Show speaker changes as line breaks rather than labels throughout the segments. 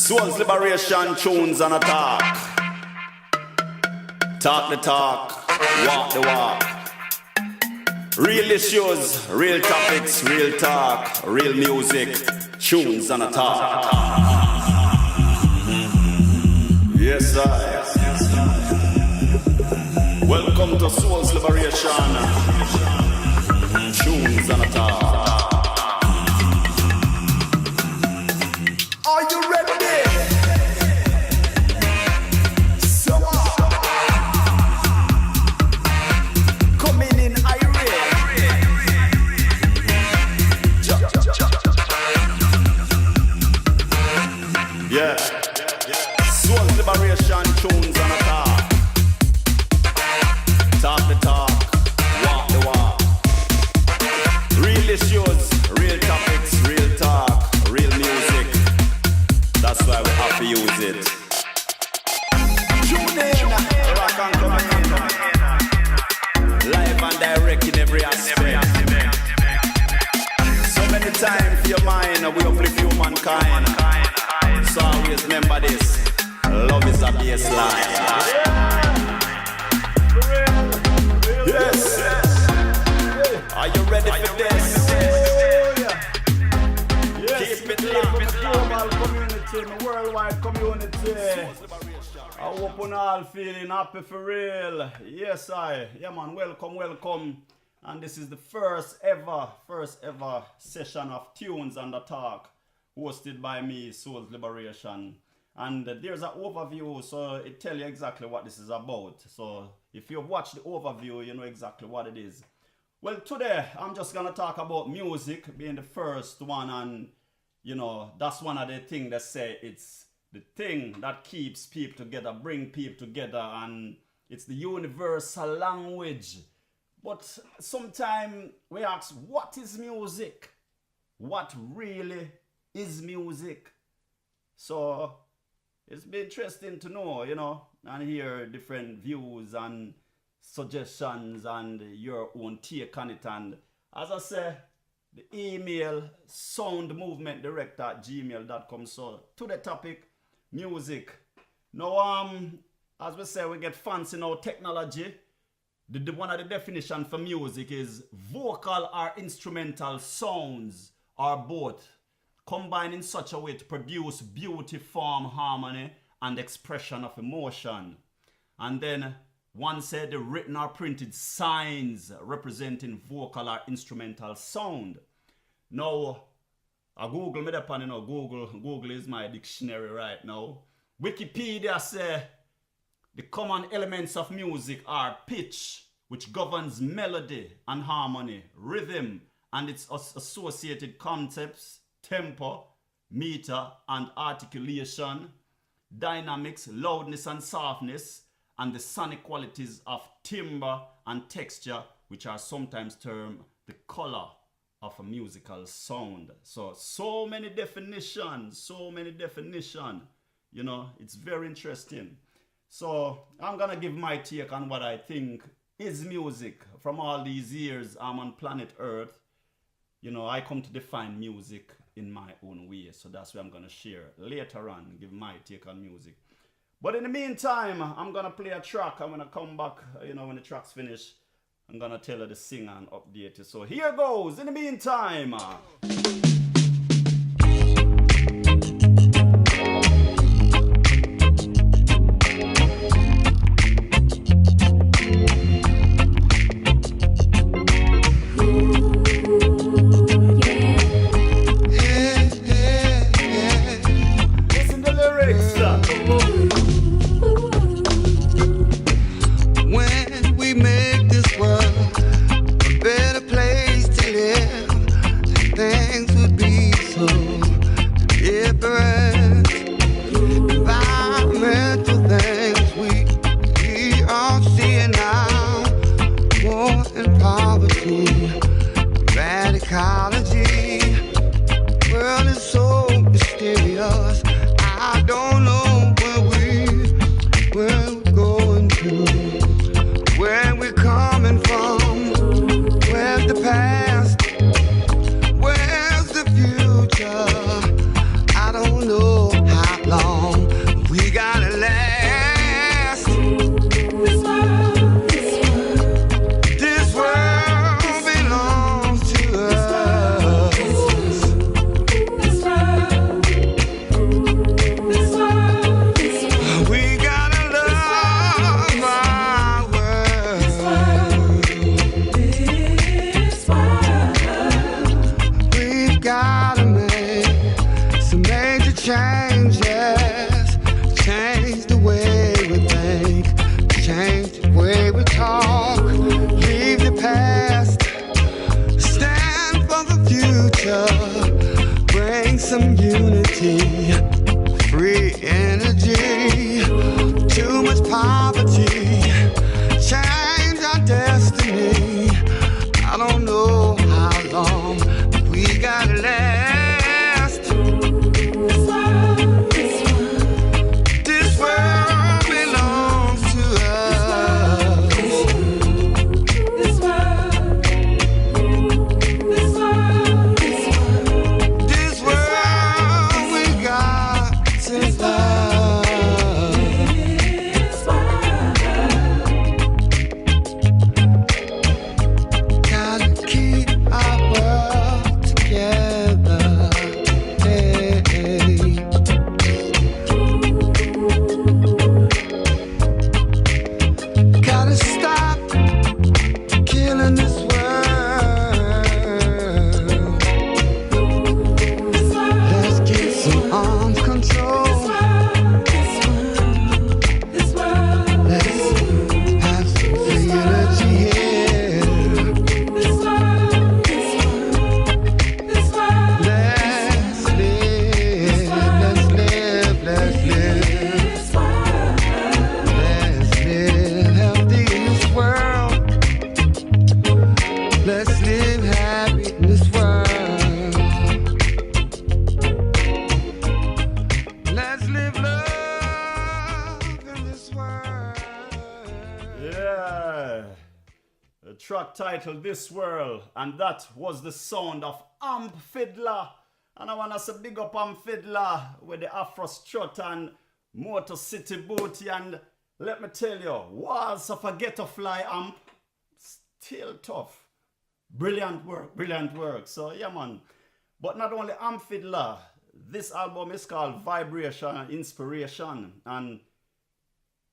Soul's liberation, tunes and attack. Talk the talk, walk the walk. Real issues, real topics, real talk, real music, tunes and attack. Yes, I. Welcome to Soul's liberation, tunes and attack. Are you ready? So coming in irate. Yeah. Soul liberation, tunes and attack. Talk the talk, walk the walk. Real issues, real topics, real talk, real music. That's why we have to use it. Tune in, rock and come in. Live and direct in every aspect. So many times for your mind, we uplift humankind. So always remember this, love is a baseline. Yes. Are you ready for this? Keep it locked. Global community, the worldwide community. I hope you all feeling happy for real. Yes, yeah man, welcome. And this is the first ever session of Tunes and the Talk, hosted by me, Soul's Liberation. And there's an overview, so it tells you exactly what this is about. So if you've watched the overview, you know exactly what it is. Well, today I'm just gonna talk about music being the first one, and you know, that's one of the things that say it's the thing that keeps people together, bring people together, and it's the universal language. But sometimes we ask, what is music? What really is music? So it's been interesting to know, you know, and hear different views and suggestions and your own take on it. And as I say, the email soundmovementdirector@gmail.com. So to the topic, music. Now, as we say, we get fancy now, technology. One of the definition for music is vocal or instrumental sounds or both, combined in such a way to produce beauty, form, harmony, and expression of emotion. And then one said the written or printed signs representing vocal or instrumental sound. Now, I Google me upon, you know, Google is my dictionary right now. Wikipedia say the common elements of music are pitch, which governs melody and harmony, rhythm, and its associated concepts, tempo, meter, and articulation, dynamics, loudness and softness, and the sonic qualities of timbre and texture, which are sometimes termed the color of a musical sound. So many definitions, you know, it's very interesting. So I'm gonna give my take on what I think is music. From all these years I'm on planet Earth, you know, I come to define music in my own way. So that's what I'm gonna share later on, give my take on music. But in the meantime, I'm gonna play a track. I'm gonna come back, you know, when the track's finished. I'm gonna tell her the singer and update it. So here goes. In the meantime. Listen to the lyrics.
When we make this world a better place to live, things would be so different. Environmental things we are seeing now, war and poverty, radicology. World is so mysterious. I don't know where we're going to, where we're coming from, where's the past, where's the future. I don't know how long culture, bring some unity, free energy, too much poverty, change our destiny. I don't know how long we gotta last. This world belongs to us. This world we got to love. Gotta keep our world together. Hey. Gotta stop killing this world. Let's get some arms control. Let's have some free energy here. Let's live, let's live healthy in this world. Let's live happy in this world. Let's live love in this world.
Yeah. The track titled This World, and that was the sound of Amp Fiddler. And I want to say big up Amp Fiddler with the Afro strut and Motor City booty. And let me tell you, Walls of a Ghetto Fly Amp, still tough. Brilliant work, brilliant work. So yeah man. But not only Amp Fiddler, this album is called Vibration and Inspiration. And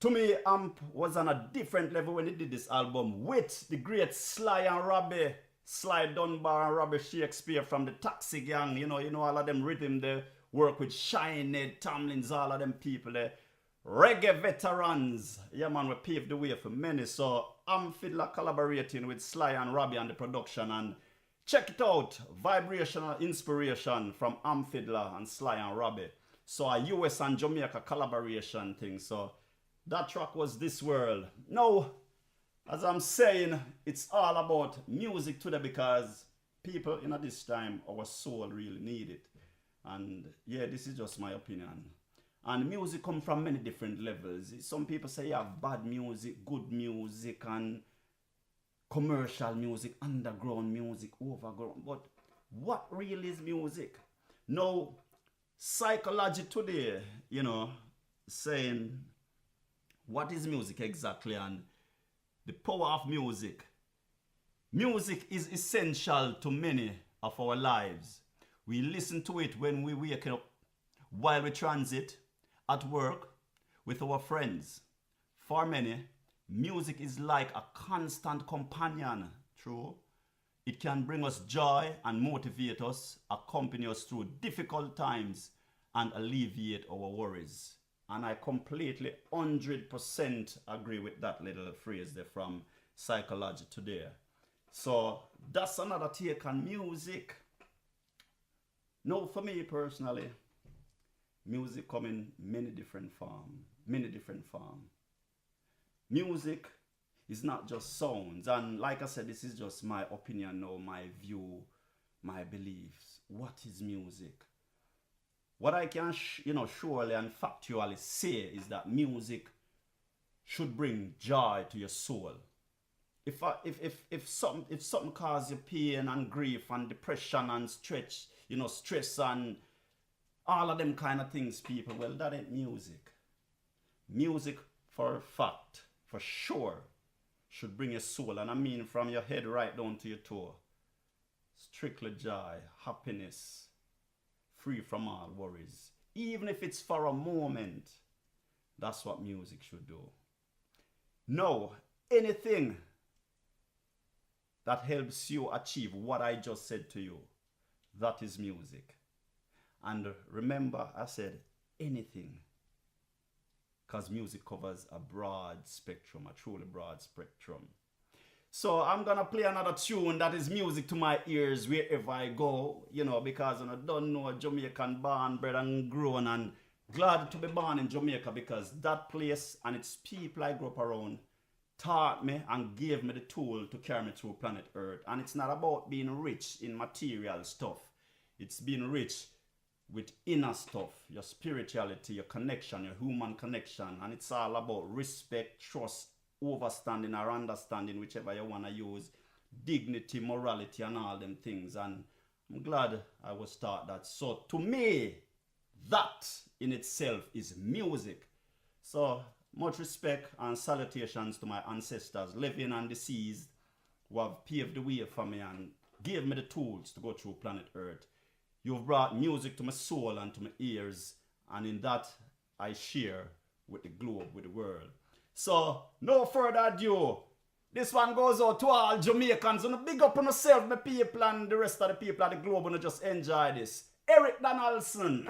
to me, Amp was on a different level when he did this album with the great Sly and Robbie, Sly Dunbar and Robbie Shakespeare from the Taxi Gang. You know all of them rhythm, they work with Shine, Tomlins, all of them people there. Reggae veterans, yeah man, we paved the way for many. So Amp Fiddler collaborating with Sly and Robbie on the production, and check it out, Vibrational Inspiration from Amp Fiddler and Sly and Robbie. So a US and Jamaica collaboration thing. So that track was This World. Now, as I'm saying, it's all about music today because people in this time, our soul really need it. And yeah, this is just my opinion. And music comes from many different levels. Some people say you have bad music, good music, and commercial music, underground music, overground. But what really is music? Now, psychology today, saying what is music exactly and the power of music. Music is essential to many of our lives. We listen to it when we wake up, while we transit, at work, with our friends. For many, music is like a constant companion. True. It can bring us joy and motivate us, accompany us through difficult times, and alleviate our worries. And I completely 100% agree with that little phrase there from Psychology Today. So that's another take on music. No, for me personally, music come in many different forms. Music is not just sounds. And like I said, this is just my opinion or my view, my beliefs. What is music? What I can, surely and factually say is that music should bring joy to your soul. If something causes you pain and grief and depression and stress and all of them kind of things, people, well, that ain't music. Music, for a fact, for sure, should bring your soul, and I mean from your head right down to your toe. Strictly joy, happiness, free from all worries. Even if it's for a moment, that's what music should do. No, anything that helps you achieve what I just said to you, that is music. And remember, I said anything, because music covers a broad spectrum, a truly broad spectrum. So I'm gonna play another tune that is music to my ears wherever I go, because I don't know a Jamaican born, bred and grown, and glad to be born in Jamaica because that place and its people I grew up around taught me and gave me the tool to carry me through planet Earth. And it's not about being rich in material stuff. It's being rich with inner stuff, your spirituality, your connection, your human connection. And it's all about respect, trust, overstanding or understanding, whichever you want to use, dignity, morality, and all them things. And I'm glad I was taught that. So to me, that in itself is music. So much respect and salutations to my ancestors, living and deceased, who have paved the way for me and gave me the tools to go through planet Earth. You've brought music to my soul and to my ears, and in that I share with the globe, with the world. So, no further ado, this one goes out to all Jamaicans. And big up on yourself, my people, and the rest of the people of the globe, and just enjoy this. Eric Donaldson.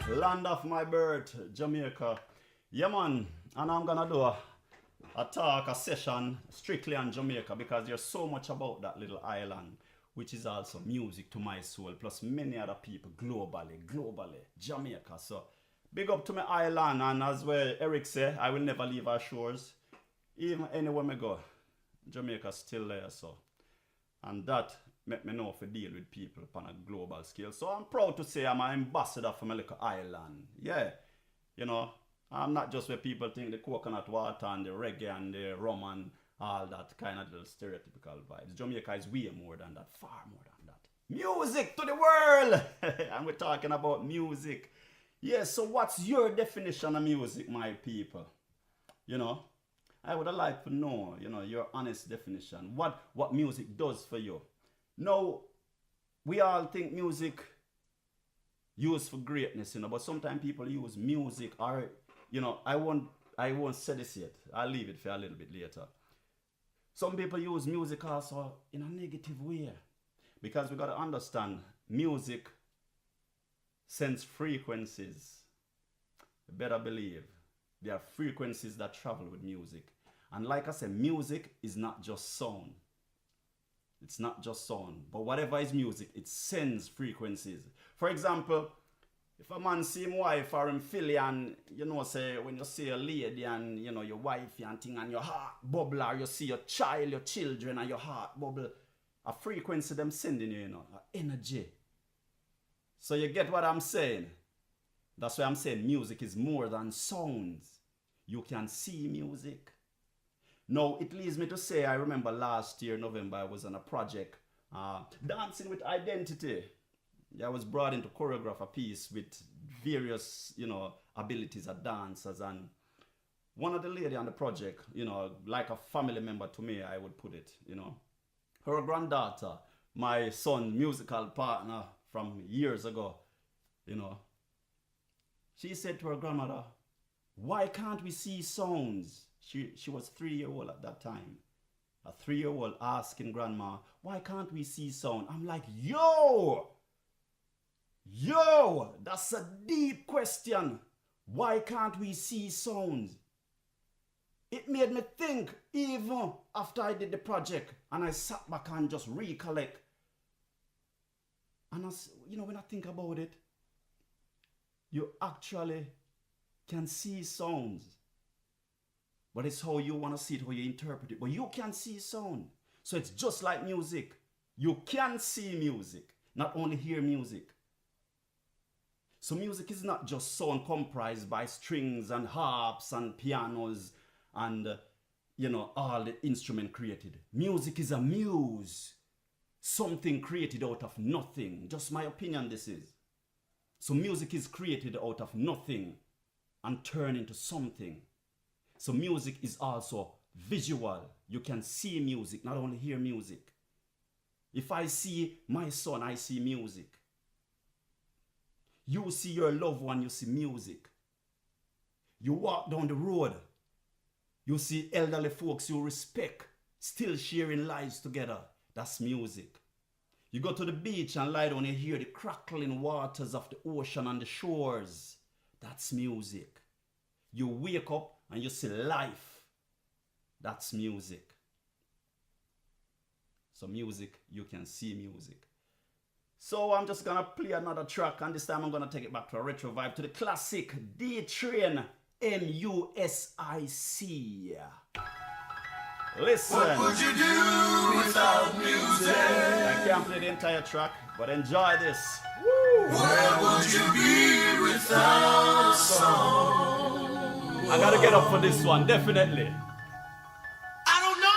Land of my birth, Jamaica. Yeah, man. And I'm gonna do a talk, a session strictly on Jamaica because there's so much about that little island, which is also music to my soul, plus many other people globally, Jamaica. So big up to my island, and as well Eric said, I will never leave our shores. Even anywhere I go, Jamaica's still there, so. And that make me know to deal with people on a global scale. So I'm proud to say I'm an ambassador for my little island. Yeah, you know, I'm not just where people think the coconut water and the reggae and the rum and all that kind of little stereotypical vibes. Jamaica is way more than that, far more than that. Music to the world! And we're talking about music. Yeah, so what's your definition of music, my people? You know, I would like to know, you know, your honest definition. What music does for you. Now, we all think music used for greatness, but sometimes people use music, or I won't say this yet. I'll leave it for a little bit later. Some people use music also in a negative way, because we got to understand music sends frequencies. You better believe there are frequencies that travel with music. And like I said, music is not just sound. It's not just sound. But whatever is music, it sends frequencies. For example, if a man see him wife or him filly, and say when you see a lady and your wife and thing, and your heart bubble, or you see your child, your children, and your heart bubble, a frequency them sending you, energy. So you get what I'm saying? That's why I'm saying music is more than sounds. You can see music. Now, it leads me to say, I remember last year, November, I was on a project, Dancing with Identity. I was brought in to choreograph a piece with various, abilities as dancers. And one of the lady on the project, like a family member to me, I would put it, her granddaughter, my son's musical partner from years ago, she said to her grandmother, "Why can't we see sounds?" She was 3-year-old at that time. A 3-year-old asking grandma, "Why can't we see sound?" I'm like, yo, that's a deep question. Why can't we see sounds? It made me think, even after I did the project and I sat back and just recollect. And when I think about it, you actually can see sounds. But it's how you want to see it, how you interpret it. But you can see sound. So it's just like music. You can see music, not only hear music. So music is not just sound comprised by strings and harps and pianos and, all the instrument created. Music is a muse. Something created out of nothing. Just my opinion, this is. So music is created out of nothing and turned into something. So music is also visual. You can see music, not only hear music. If I see my son, I see music. You see your loved one, you see music. You walk down the road, you see elderly folks you respect, still sharing lives together. That's music. You go to the beach and lie down and hear the crackling waters of the ocean on the shores. That's music. You wake up and you see life. That's music. So music, you can see music. So I'm just gonna play another track, and this time I'm gonna take it back to a retro vibe, to the classic D-Train MUSIC. Listen.
What would you do without music?
I can't play the entire track, but enjoy this.
Woo. Where would you be without a song?
I gotta get up for this one, definitely.
I don't know.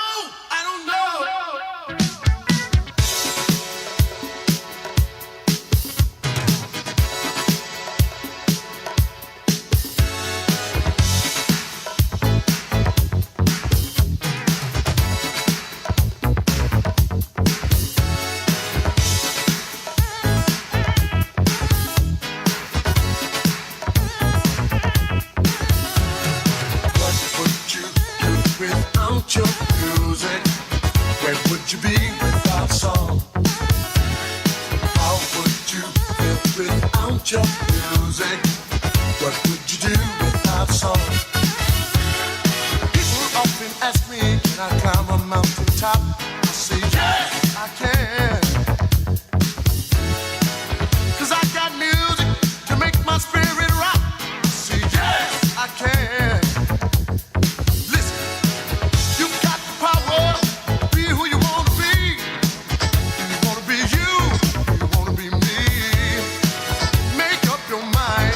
Without your music, where would you be without song? How would you feel without your music? What would you do without song? People often ask me, can I climb a mountain top? I say, yes, I can. 'Cause I got music to make my spirit rock. I say, yes, I can. Mind.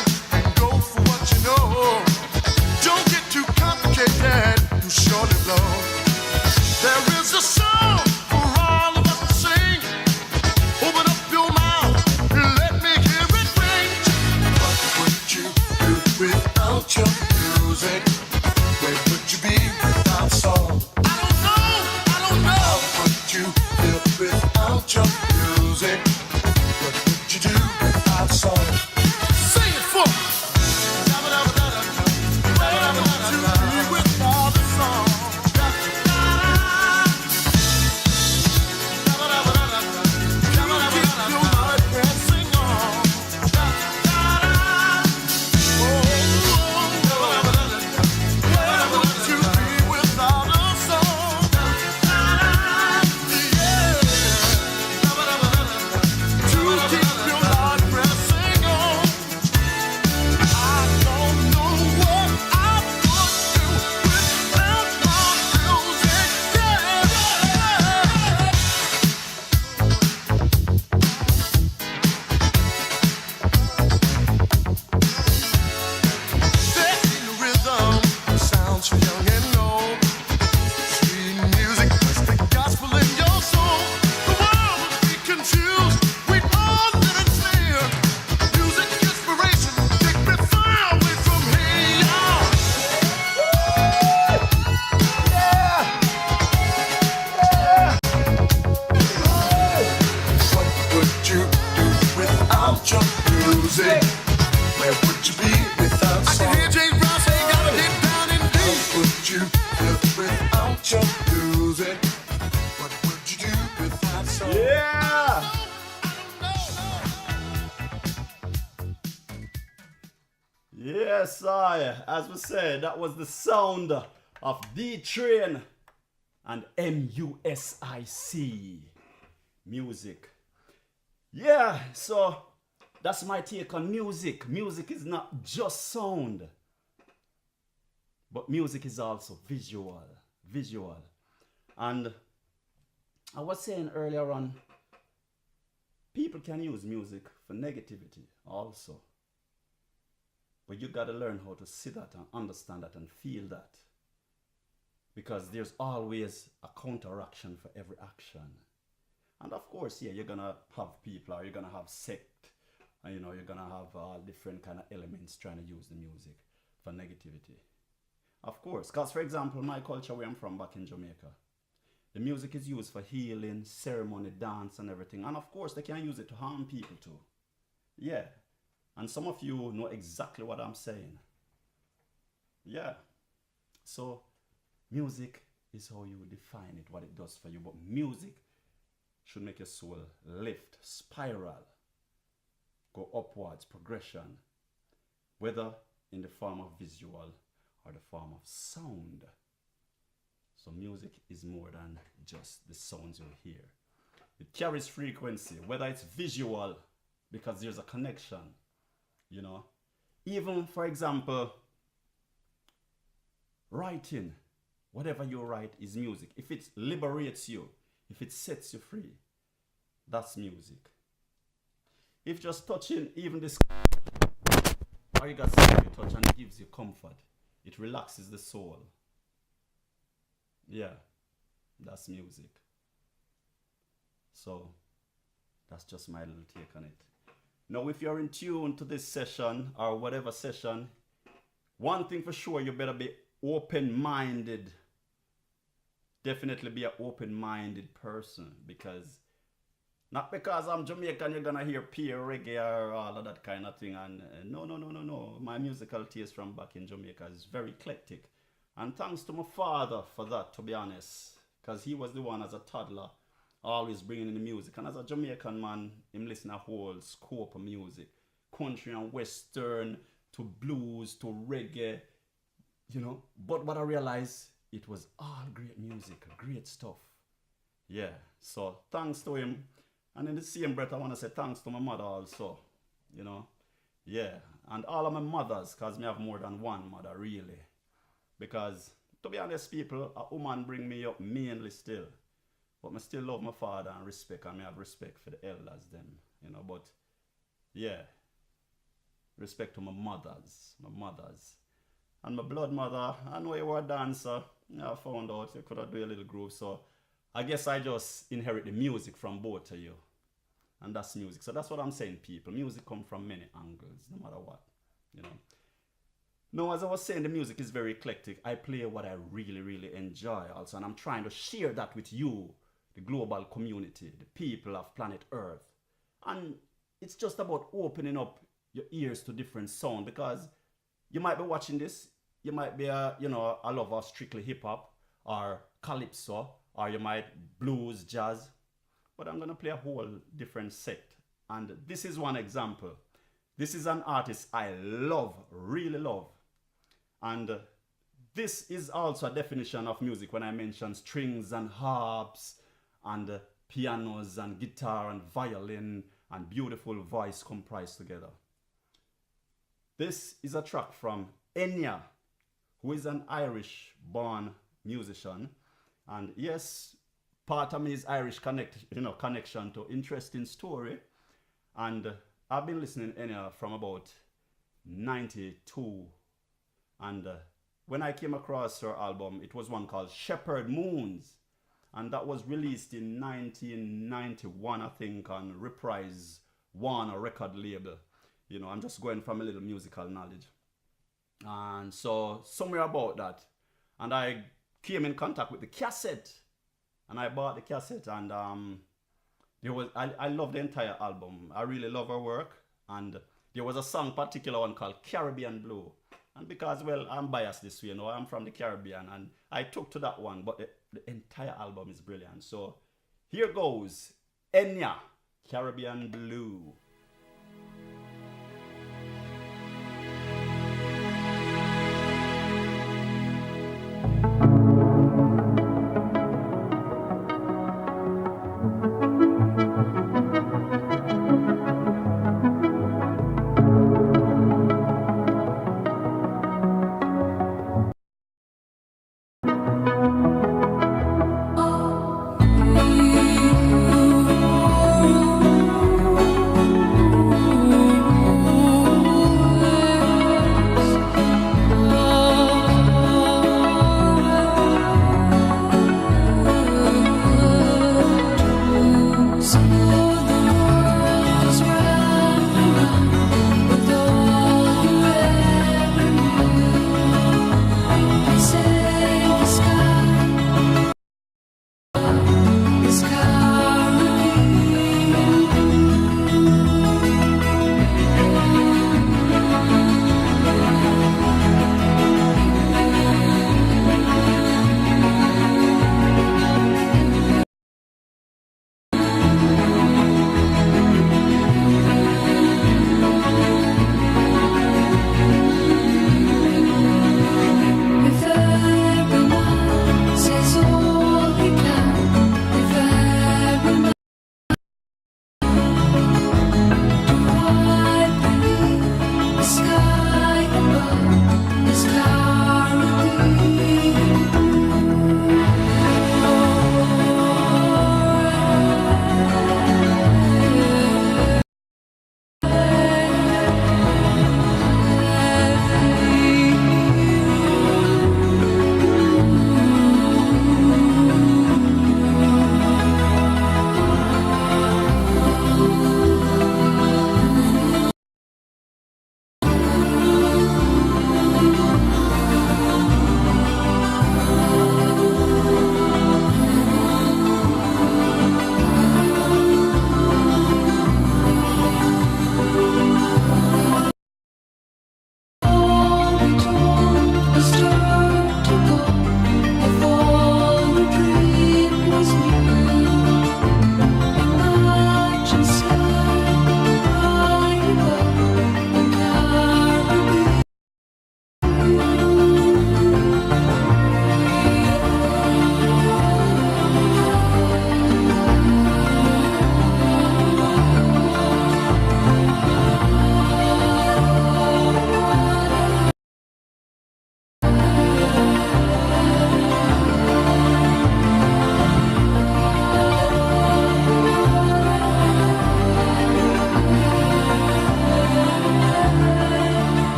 without your music? Where would you be without song? I can hear James Brown say, gotta get down and deep. How would you feel without your music? What would you do without song?
Yeah! Yes, as we said, that was the sound of D-Train and MUSIC music. Yeah, so that's my take on music. Music is not just sound, but music is also visual. And I was saying earlier on, people can use music for negativity also. But you got to learn how to see that and understand that and feel that. Because there's always a counteraction for every action. And of course, yeah, you're going to have people, or you're going to have sect, and you're going to have different kind of elements trying to use the music for negativity. Of course, because for example, my culture where I'm from back in Jamaica, the music is used for healing, ceremony, dance and everything. And of course, they can use it to harm people too. Yeah. And some of you know exactly what I'm saying. Yeah. So, music is how you define it, what it does for you. But music should make your soul lift, spiral, go upwards, progression. Whether in the form of visual or the form of sound. So music is more than just the sounds you hear. It carries frequency, whether it's visual, because there's a connection. Even for example, writing, whatever you write is music. If it liberates you, if it sets you free, that's music. If just touching even this, all you got to say, you touch and it gives you comfort, it relaxes the soul. Yeah, that's music. So that's just my little take on it. Now, if you're in tune to this session or whatever session, one thing for sure, you better be open-minded. Definitely be an open-minded person, because not because I'm Jamaican, you're gonna hear peer reggae or all of that kind of thing. And no. My musical taste from back in Jamaica is very eclectic. And thanks to my father for that, to be honest, because he was the one as a toddler always bringing in the music. And as a Jamaican man, him listen to a whole scope of music. Country and western, to blues, to reggae, But what I realized, it was all great music, great stuff. Yeah, so thanks to him. And in the same breath, I want to say thanks to my mother also, Yeah, and all of my mothers, because me have more than one mother, really. Because, to be honest, people, a woman bring me up mainly still. But I still love my father and respect, and I have respect for the elders, them, But, yeah, respect to my mothers. And my blood mother, I know you were a dancer. I found out you could have do a little groove, so I guess I just inherit the music from both of you. And that's music. So that's what I'm saying, people. Music comes from many angles, no matter what, Now, as I was saying, the music is very eclectic. I play what I really, really enjoy also, and I'm trying to share that with you, the global community, the people of planet Earth. And it's just about opening up your ears to different sound, because you might be watching this, you might be a lover of strictly hip-hop or calypso, or you might blues, jazz, but I'm going to play a whole different set. And this is one example. This is an artist I love, really love. And this is also a definition of music when I mention strings and harps and pianos and guitar and violin and beautiful voice comprised together. This is a track from Enya, who is an Irish-born musician. And yes, part of me is Irish connection to interesting story. And I've been listening to Enya from about 92. And when I came across her album, it was one called Shepherd Moons. And that was released in 1991, I think, on Reprise One, a record label. I'm just going from a little musical knowledge. And so, somewhere about that. And I came in contact with the cassette. And I bought the cassette. And I love the entire album. I really love her work. And there was a song, particular one called Caribbean Blue. And because, well, I'm biased this way, you know, I'm from the Caribbean, and I took to that one, but the entire album is brilliant. So here goes Enya, Caribbean Blue.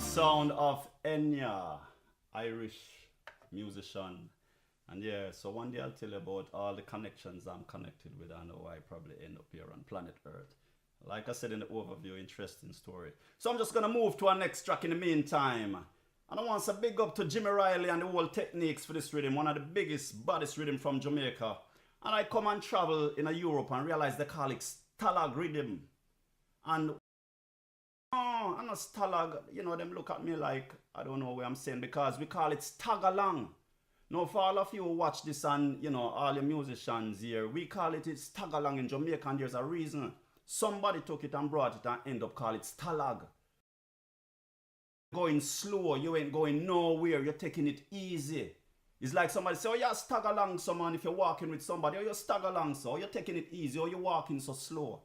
Sound of Enya, Irish musician. And yeah, so one day I'll tell you about all the connections I'm connected with and how I probably end up here on planet Earth. Like I said in the overview, interesting story. So I'm just gonna move to our next track in the meantime. And I want to big up to Jimmy Riley and the whole techniques for this rhythm, one of the biggest, baddest rhythm from Jamaica. And I come and travel in Europe and realize they call it stalag rhythm. And oh, I'm a stalag, you know, them look at me like, I don't know what I'm saying, because we call it stagalong. Now, for all of you who watch this and, you know, all the musicians here, we call it stagalong in Jamaica, and there's a reason. Somebody took it and brought it and end up calling it stalag. Going slow, you ain't going nowhere, you're taking it easy. It's like somebody say, oh, you stag along someone if you're walking with somebody, or you stag along so, or you're taking it easy, or you're walking so slow.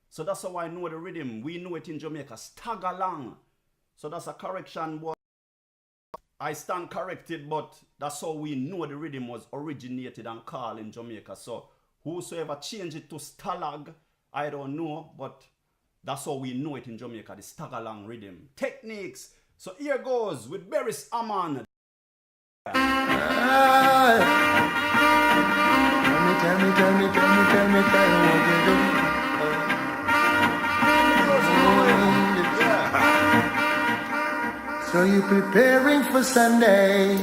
So that's how I know the rhythm. We know it in Jamaica, stag along. So that's a correction, but I stand corrected, but that's how we know the rhythm was originated and called in Jamaica. So whosoever changed it to stalag, I don't know, but that's how we know it in Jamaica, the stag along rhythm. Techniques. So here goes with Beres Hammond.
Tell me what you do. So you preparing for Sunday?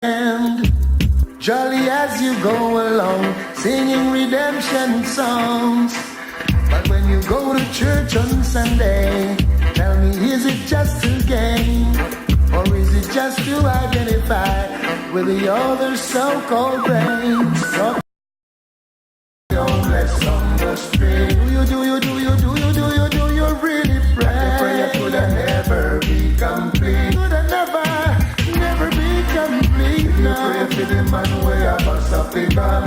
And jolly as you go along, singing redemption songs. But when you go to church on Sunday, tell me, is it just a game? Or is it just to identify with the other so-called brains? So homeless on the street. Do you really pray? Prayer could never be complete. Could never be complete. You pray for the man where I must have begun.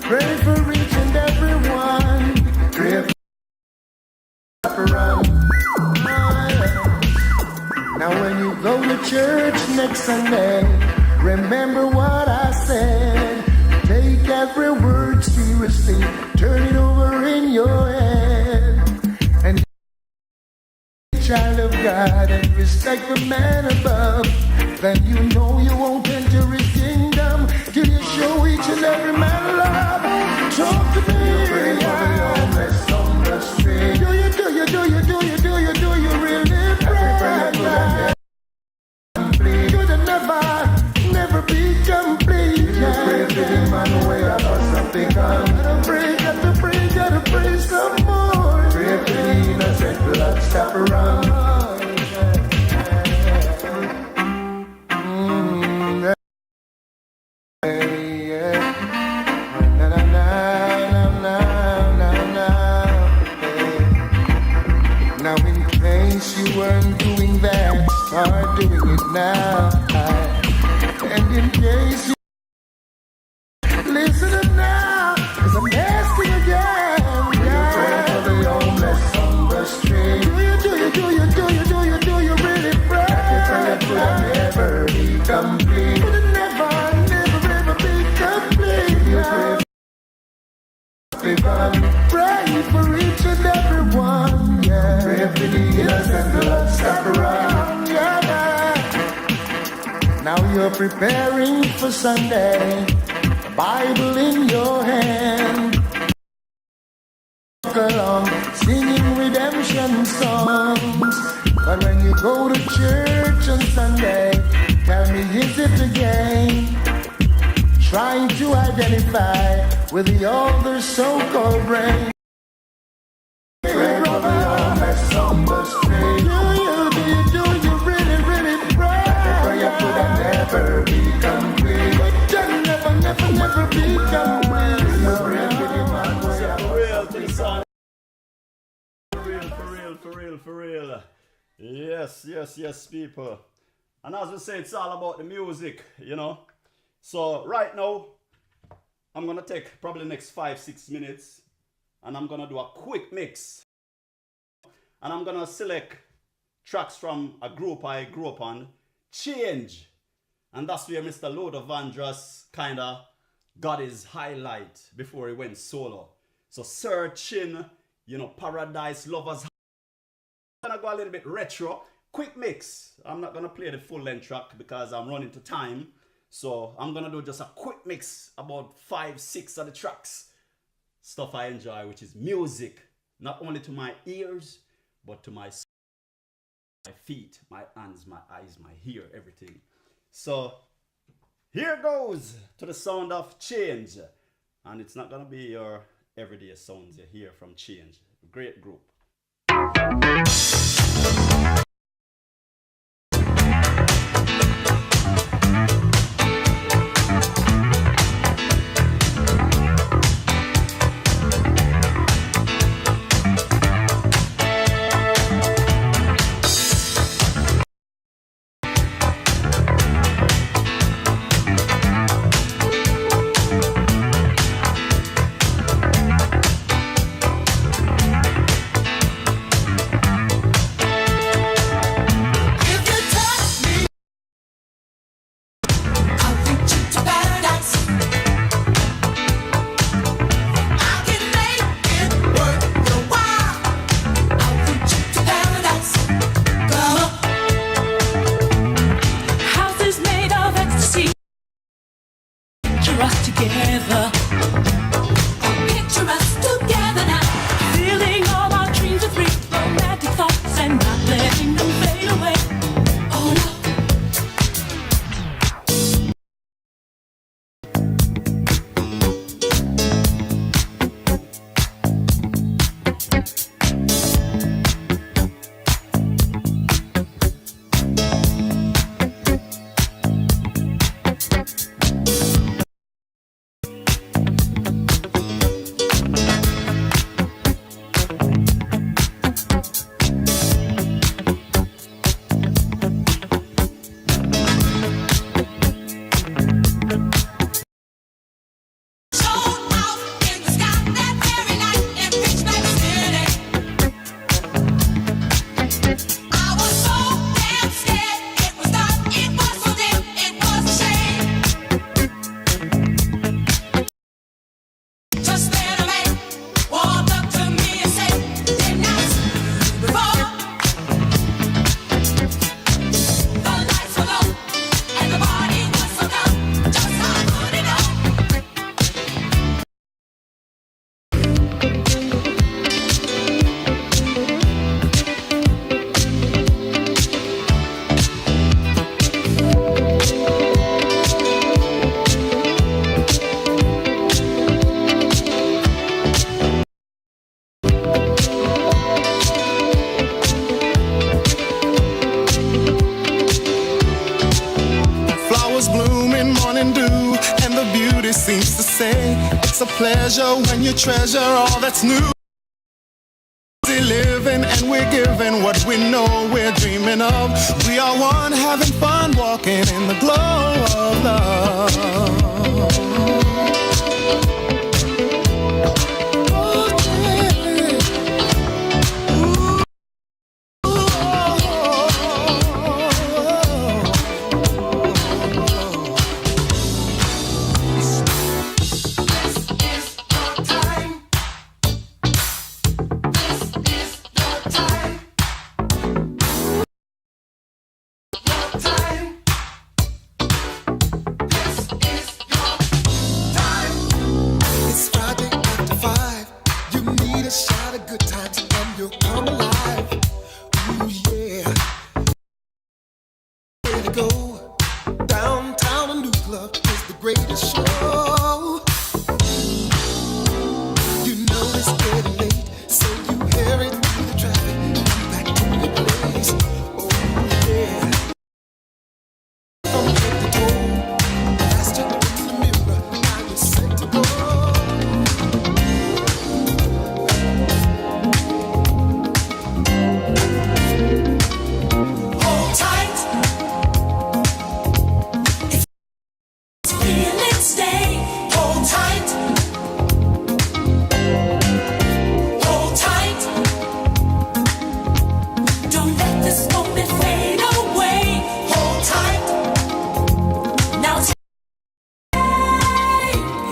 Pray for each and every one. Pray for around. Now when you go to church next Sunday, remember what I said. Take every word seriously, turn it over in your head. And child of God and respect the man above, then you know you won't enter his kingdom till you show each and every man love. Talk to me. On the street. Do you really pray? Could never be complete. You pray for the man where I must have begun. Gotta pray some more. Pray for the innocent blood stop around. Now in case you weren't doing that, start doing it now. And in case you listen up now, 'cause I'm asking again. You pray for the homeless on the street. Do you really pray? That your prayer could never be complete. Could never be complete. You pray for each and every one. Yeah. Pray for the innocent blood stop around. Yeah. Now you're preparing for Sunday, Bible in your hand. Walk along, singing redemption songs. But when you go to church on Sunday, tell me, is it a game? Trying to identify with the other so-called brain. Pray for the homeless on the street. Do you really pray? That prayer could never be complete. Could never be complete.
For real. Yes, people. And as we say, it's all about the music, you know. So right now, I'm gonna take probably the next 5-6 minutes and I'm gonna do a quick mix. And I'm gonna select tracks from a group I grew up on, Change. And that's where Mr. Luther Vandross kinda got his highlight before he went solo. So Searching, you know, Paradise, Lovers. I'm gonna go a little bit retro, quick mix. I'm not gonna play the full length track because I'm running to time. So I'm gonna do just a quick mix, about 5-6 of the tracks. Stuff I enjoy, which is music, not only to my ears, but to my feet, my hands, my eyes, my ear, everything. So here goes to the sound of Change. And it's not gonna be your everyday sounds you hear from Change. Great group.
seems to say it's a pleasure when you treasure all that's new. Living and we're giving what we know we're dreaming of. We are one, having fun, walking in the glow of love.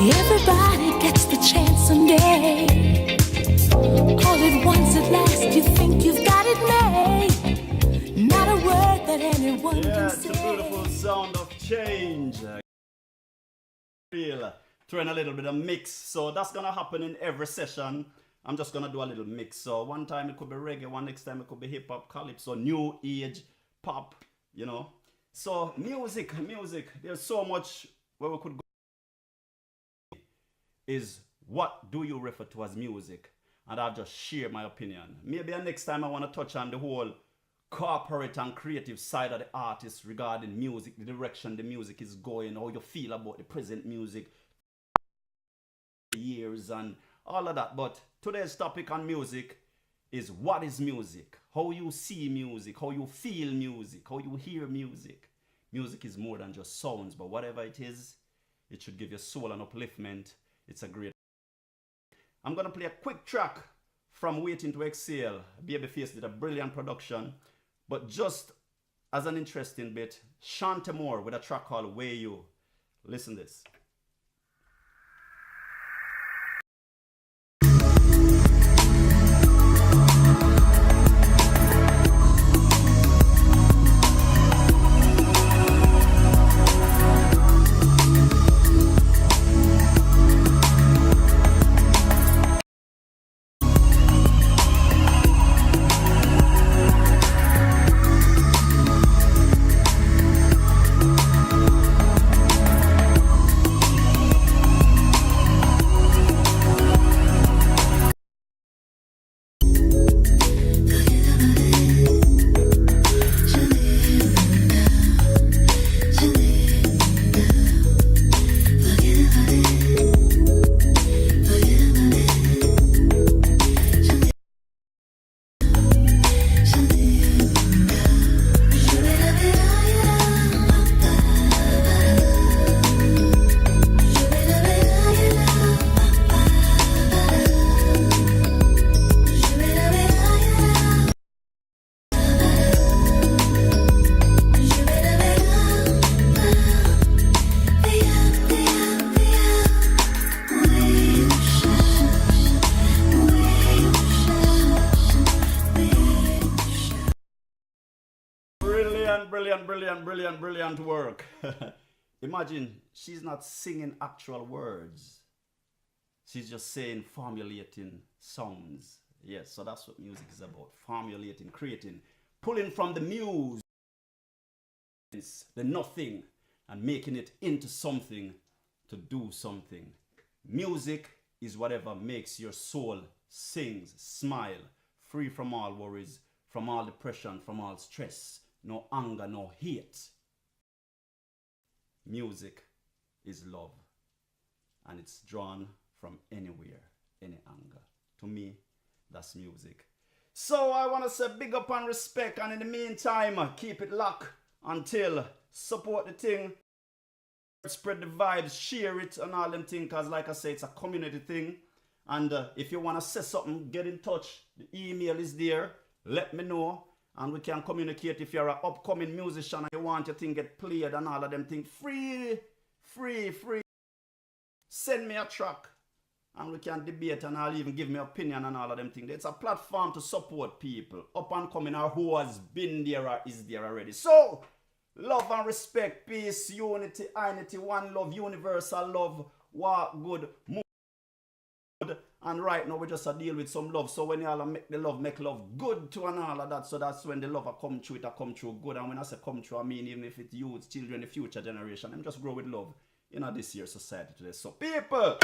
Everybody gets the chance someday. All at once at last you think you've got it made. Not a word that anyone can say.
It's a beautiful sound of change. Feel throwing a little bit of mix. So that's gonna happen in every session. I'm just gonna do a little mix. So one time it could be reggae, one next time it could be hip hop, calypso, new age, pop, you know. So music. There's so much where we could go. Is what do you refer to as music? And I'll just share my opinion. Maybe next time I want to touch on the whole corporate and creative side of the artist regarding music, the direction the music is going, how you feel about the present music, years and all of that. But today's topic on music is what is music? How you see music, how you feel music, how you hear music. Music is more than just sounds, but whatever it is, it should give your soul an upliftment. It's a great. I'm gonna play a quick track from Waiting to Exhale. Babyface did a brilliant production, but just as an interesting bit, Shante Moore with a track called Way You. Listen this. Brilliant work. Imagine she's not singing actual words. She's just saying, formulating sounds. Yes, so that's what music is about. Formulating, creating, pulling from the muse, the nothing, and making it into something to do something. Music is whatever makes your soul sings, smile, free from all worries, from all depression, from all stress. No anger, no hate. Music is love. and it's drawn from anywhere, any angle. To me, that's music. So I want to say big up and respect, and in the meantime, keep it locked until support the thing, spread the vibes, share it and all them things, because like I say, it's a community thing. And if you want to say something, get in touch. The email is there. Let me know, and we can communicate. If you're an upcoming musician and you want your thing get played and all of them things, free. Send me a track, and we can debate, and I'll even give me opinion and all of them things. It's a platform to support people, up and coming, or who has been there or is there already. So, love and respect, peace, unity, unity, one love, universal love, walk good, move good. And right now we just deal with some love. So when y'all make the love, make love good to and all of that. So that's when the love come through, it come through good. And when I say come through, I mean even if it's youth, children, the future generation, them just grow with love in this year's society today. So people,